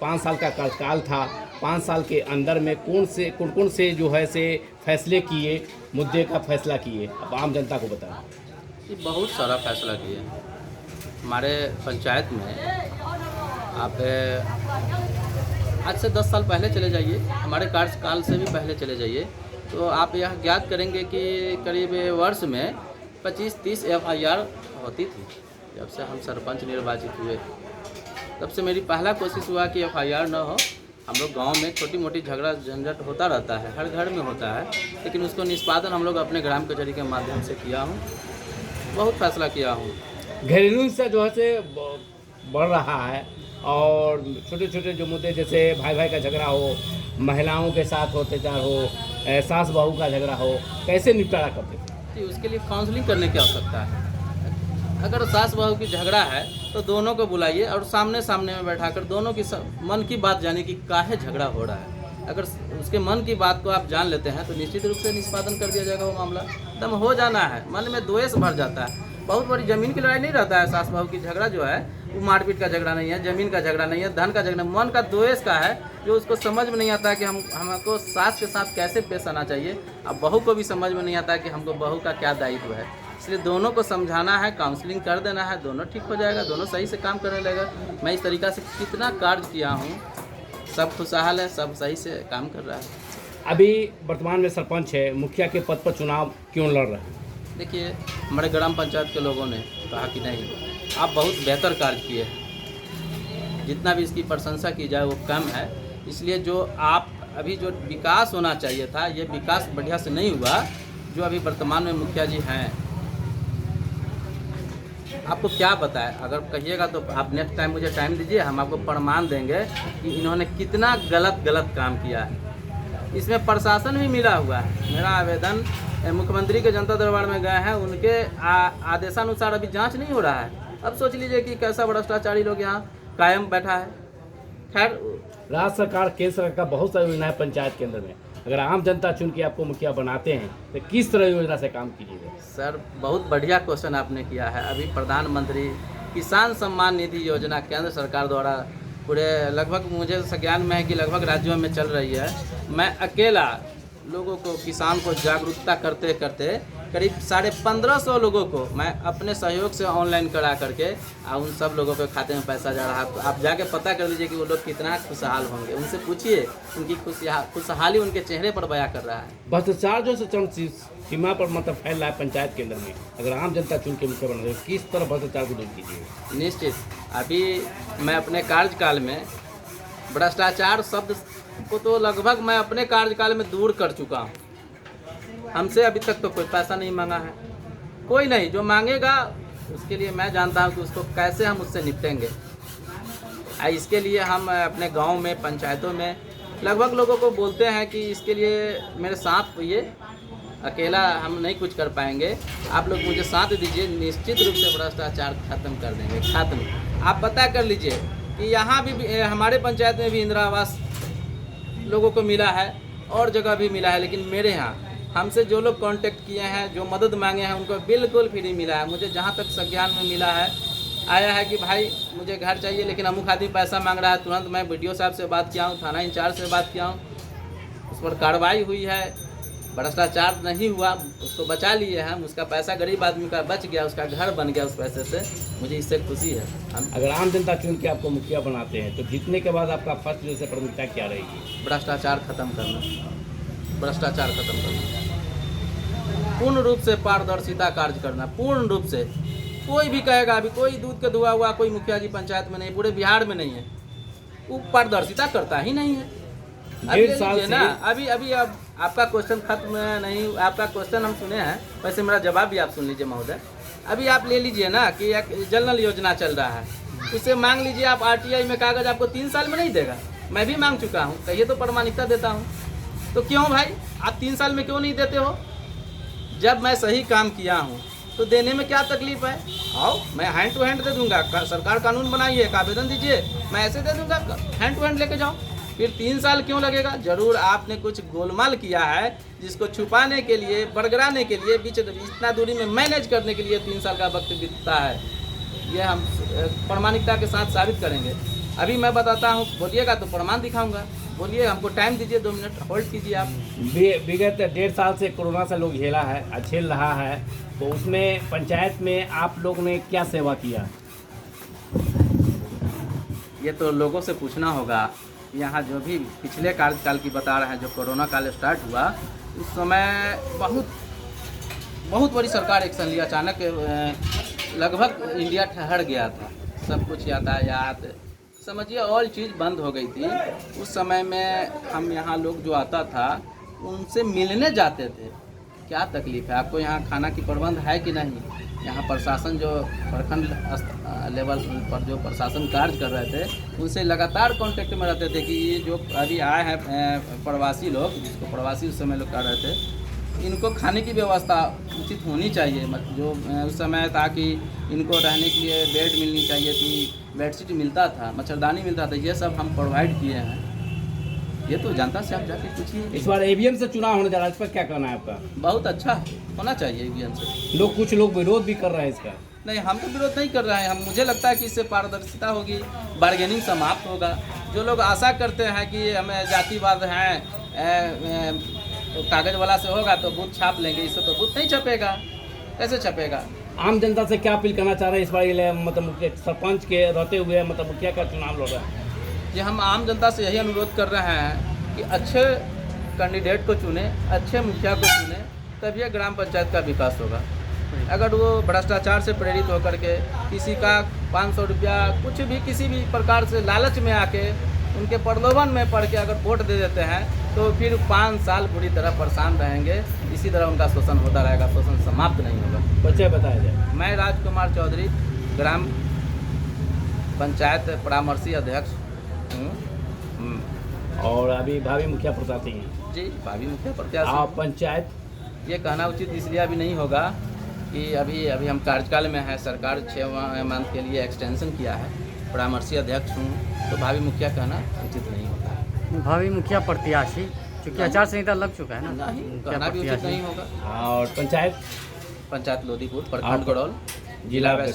5 साल का कार्यकाल था, 5 साल के अंदर में कौन से जो है से फैसले किए, मुद्दे का फैसला किए, अब आम जनता को बताएं। ये बहुत सारा फैसला किए हमारे पंचायत में। आप आज से 10 साल पहले चले जाइए, हमारे कार्यकाल से भी पहले चले जाइए, तो आप यह ज्ञात करेंगे कि करीब वर्ष में 25-30 FIR होती थी। जब से हम सरपंच निर्वाचित हुए तब से मेरी पहला कोशिश हुआ कि FIR न हो। हम लोग गांव में छोटी मोटी झगड़ा झंझट होता रहता है, हर घर में होता है, लेकिन उसको निष्पादन हम लोग अपने ग्राम कचहरी के माध्यम से किया हूँ। बहुत फैसला किया हूँ। घरेलू हिंसा जो है से बढ़ रहा है और छोटे छोटे जो मुद्दे जैसे भाई भाई का झगड़ा हो, महिलाओं के साथ अत्याचार हो, सास बहू का झगड़ा हो, कैसे निपटारा करते थे? कि उसके लिए काउंसलिंग करने की आवश्यकता है। अगर सास बहू की झगड़ा है तो दोनों को बुलाइए और सामने सामने में बैठाकर दोनों की मन की बात जाने की काहे झगड़ा हो रहा है। अगर उसके मन की बात को आप जान लेते हैं तो निश्चित रूप से निष्पादन कर दिया जाएगा वो मामला। एकदम हो जाना है, मन में द्वेष भर जाता है। बहुत बड़ी ज़मीन की लड़ाई नहीं रहता है सास बहू की झगड़ा जो है, वो मारपीट का झगड़ा नहीं है, ज़मीन का झगड़ा नहीं है, धन का झगड़ा, मन का द्वेष का है, जो उसको समझ में नहीं आता है कि हमको सास के साथ कैसे पेश आना चाहिए। अब बहू को भी समझ में नहीं आता है कि हमको बहू का क्या दायित्व है। इसलिए दोनों को समझाना है, काउंसलिंग कर देना है, दोनों ठीक हो जाएगा, दोनों सही से काम करने लगेगा। मैं इस तरीक़ा से कितना कार्य किया हूँ, सब खुशहाल है, सब सही से काम कर रहा है। अभी वर्तमान में सरपंच है, मुखिया के पद पर चुनाव क्यों लड़ रहे हैं? देखिए, हमारे ग्राम पंचायत के लोगों ने कहा कि नहीं, आप बहुत बेहतर कार्य किए हैं, जितना भी इसकी प्रशंसा की जाए वो कम है। इसलिए जो आप अभी जो विकास होना चाहिए था, ये विकास बढ़िया से नहीं हुआ। जो अभी वर्तमान में मुखिया जी हैं, आपको क्या बताएं, अगर कहिएगा तो आप नेक्स्ट टाइम मुझे टाइम दीजिए, हम आपको प्रमाण देंगे कि इन्होंने कितना गलत काम किया है। इसमें प्रशासन भी मिला हुआ है। मेरा आवेदन मुख्यमंत्री के जनता दरबार में गए हैं, उनके आदेशानुसार अभी जांच नहीं हो रहा है। अब सोच लीजिए कि कैसा भ्रष्टाचारी लोग यहाँ कायम बैठा है। खैर, राज्य सरकार, केंद्र सरकार का बहुत सारी योजना है पंचायत के अंदर में। अगर आम जनता चुन के आपको मुखिया बनाते हैं तो किस तरह योजना से काम कीजिएगा? सर, बहुत बढ़िया क्वेश्चन आपने किया है। अभी प्रधानमंत्री किसान सम्मान निधि योजना केंद्र सरकार द्वारा पूरे लगभग, मुझे ज्ञान में है कि लगभग राज्यों में चल रही है। मैं अकेला लोगों को, किसान को जागरूकता करते करते करीब 1550 लोगों को मैं अपने सहयोग से ऑनलाइन करा करके उन सब लोगों के खाते में पैसा जा रहा है। तो आप जाके पता कर लीजिए कि वो लोग कितना खुशहाल होंगे। उनसे पूछिए, उनकी खुशहाली उनके चेहरे पर बयां कर रहा है। भ्रष्टाचार जो से चरम सीमा पर मतलब फैल रहा है पंचायत के अंदर में, अगर आम जनता चुन के मुखिया बना रहे, किस तरह भ्रष्टाचार को दूर कीजिएगा? निश्चित, अभी मैं अपने कार्यकाल में भ्रष्टाचार शब्द को तो लगभग मैं अपने कार्यकाल में दूर कर चुका हूँ। हमसे अभी तक तो कोई पैसा नहीं मांगा है, कोई नहीं। जो मांगेगा उसके लिए मैं जानता हूँ कि उसको कैसे हम उससे निपटेंगे। इसके लिए हम अपने गांव में, पंचायतों में लगभग लोगों को बोलते हैं कि इसके लिए मेरे साथ होइए, अकेला हम नहीं कुछ कर पाएंगे, आप लोग मुझे साथ दीजिए, निश्चित रूप से भ्रष्टाचार खत्म कर देंगे। खत्म। आप पता कर लीजिए कि यहाँ भी हमारे पंचायत में भी इंदिरा आवास लोगों को मिला है और जगह भी मिला है, लेकिन मेरे यहाँ हमसे जो लोग कांटेक्ट किए हैं, जो मदद मांगे हैं, उनको बिल्कुल फ्री मिला है। मुझे जहाँ तक संज्ञान में मिला है, आया है कि भाई मुझे घर चाहिए, लेकिन अमुक आदमी पैसा मांग रहा है, तुरंत मैं BDO साहब से बात किया हूँ, थाना इंचार्ज से बात किया हूँ, उस पर कार्रवाई हुई है, भ्रष्टाचार नहीं हुआ, उसको बचा लिए हम, उसका पैसा गरीब आदमी का बच गया, उसका घर बन गया उस पैसे से। मुझे इससे खुशी है। अगर आम जनता चुन के आपको मुखिया बनाते हैं तो जीतने के बाद आपका फर्स्ट जो से प्राथमिकता क्या रहेगी? भ्रष्टाचार खत्म करना, भ्रष्टाचार खत्म करना, पूर्ण रूप से पारदर्शिता कार्य करना, पूर्ण रूप से। कोई भी कहेगा अभी कोई दूध के धुआ हुआ कोई मुखिया जी पंचायत में नहीं, पूरे बिहार में नहीं है, वो पारदर्शिता करता ही नहीं है। अभी अब आपका क्वेश्चन खत्म नहीं, आपका क्वेश्चन हम सुने हैं, वैसे मेरा जवाब भी आप सुन लीजिए महोदय। अभी आप ले लीजिए ना कि एक जल नल योजना चल रहा है, उससे मांग लीजिए आप RTI में कागज, आपको 3 साल में नहीं देगा। मैं भी मांग चुका हूँ, कहिए तो प्रमाणिकता देता हूँ। तो क्यों भाई आप 3 साल में क्यों नहीं देते हो? जब मैं सही काम किया हूँ तो देने में क्या तकलीफ है? आओ, मैं हैंड टू हैंड दे दूंगा। सरकार कानून बनाई है, आवेदन दीजिए, मैं ऐसे दे दूंगा, हैंड टू हैंड लेके जाओ। फिर 3 साल क्यों लगेगा? जरूर आपने कुछ गोलमाल किया है, जिसको छुपाने के लिए, बरगराने के लिए, बीच इतना दूरी में मैनेज करने के लिए 3 साल का वक्त बीतता है। ये हम प्रामाणिकता के साथ साबित करेंगे। अभी मैं बताता हूँ, बोलिएगा तो प्रमाण दिखाऊंगा। बोलिए, हमको टाइम दीजिए, 2 मिनट होल्ड कीजिए आप। विगत 1.5 साल से कोरोना से लोग झेला है, झेल रहा है, तो उसमें पंचायत में आप लोग ने क्या सेवा किया? ये तो लोगों से पूछना होगा। यहाँ जो भी पिछले कार्यकाल की बता रहे हैं, जो कोरोना काल स्टार्ट हुआ उस समय बहुत बड़ी सरकार एक्शन लिया। अचानक लगभग इंडिया ठहर गया था, सब कुछ यातायात समझिए ऑल चीज़ बंद हो गई थी। उस समय में हम यहाँ लोग जो आता था उनसे मिलने जाते थे। क्या तकलीफ़ है आपको, यहाँ खाना की प्रबंध है कि नहीं? यहाँ प्रशासन जो प्रखंड लेवल पर जो प्रशासन कार्य कर रहे थे उनसे लगातार कांटेक्ट में रहते थे कि ये जो अभी आए हैं प्रवासी लोग, जिसको प्रवासी उस समय लोग कर रहे थे, इनको खाने की व्यवस्था उचित होनी चाहिए। जो उस समय था कि इनको रहने के लिए बेड मिलनी चाहिए थी, बेडशीट मिलता था, मच्छरदानी मिलता था, ये सब हम प्रोवाइड किए हैं। ये तो जनता से आप जाके पूछिए। इस बार ईवीएम से चुनाव होने जा रहा है, इस पर क्या कहना है आपका? बहुत अच्छा होना चाहिए ईवीएम से। कुछ लोग विरोध भी कर रहे हैं इसका। नहीं, हम तो विरोध नहीं कर रहे हैं। मुझे लगता है कि इससे पारदर्शिता होगी, बार्गेनिंग समाप्त होगा। जो लोग आशा करते हैं कि हमें जातिवाद है, तो कागज वाला से होगा तो बूथ छाप लेंगे, इससे तो बूथ नहीं छपेगा। कैसे छपेगा? आम जनता से क्या अपील करना चाह रहे हैं इस बार, मतलब सरपंच के रहते हुए, मतलब मुखिया का चुनाव लड़ रहा है? ये हम आम जनता से यही अनुरोध कर रहे हैं कि अच्छे कैंडिडेट को चुने, अच्छे मुखिया को चुने, तभी ग्राम पंचायत का विकास होगा। अगर वो भ्रष्टाचार से प्रेरित होकर के किसी का 500 रुपया कुछ भी किसी भी प्रकार से लालच में आके उनके प्रलोभन में पड़ के अगर वोट दे देते हैं तो फिर 5 साल पूरी तरह परेशान रहेंगे। इसी तरह उनका शोषण होता रहेगा, शोषण समाप्त नहीं होगा। बच्चे बताया जाए। मैं राजकुमार चौधरी, ग्राम पंचायत परामर्शी अध्यक्ष हूँ। और अभी भावी मुखिया प्रत्याशी हैं। जी, भावी मुखिया प्रत्याशी। आप पंचायत, ये कहना उचित इसलिए अभी नहीं होगा कि अभी हम कार्यकाल में है, सरकार 6 मंथ के लिए एक्सटेंशन किया है। परामर्शी अध्यक्ष हूँ, तो भावी मुखिया कहना उचित नहीं होगा। भावी मुखिया प्रत्याशी, क्योंकि आचार संहिता लग चुका है ना, नहीं, कहना भी उचित नहीं होगा। और पंचायत पंचायत लोधीपुर, प्रखंड गड़ौल, जिला वैशाली।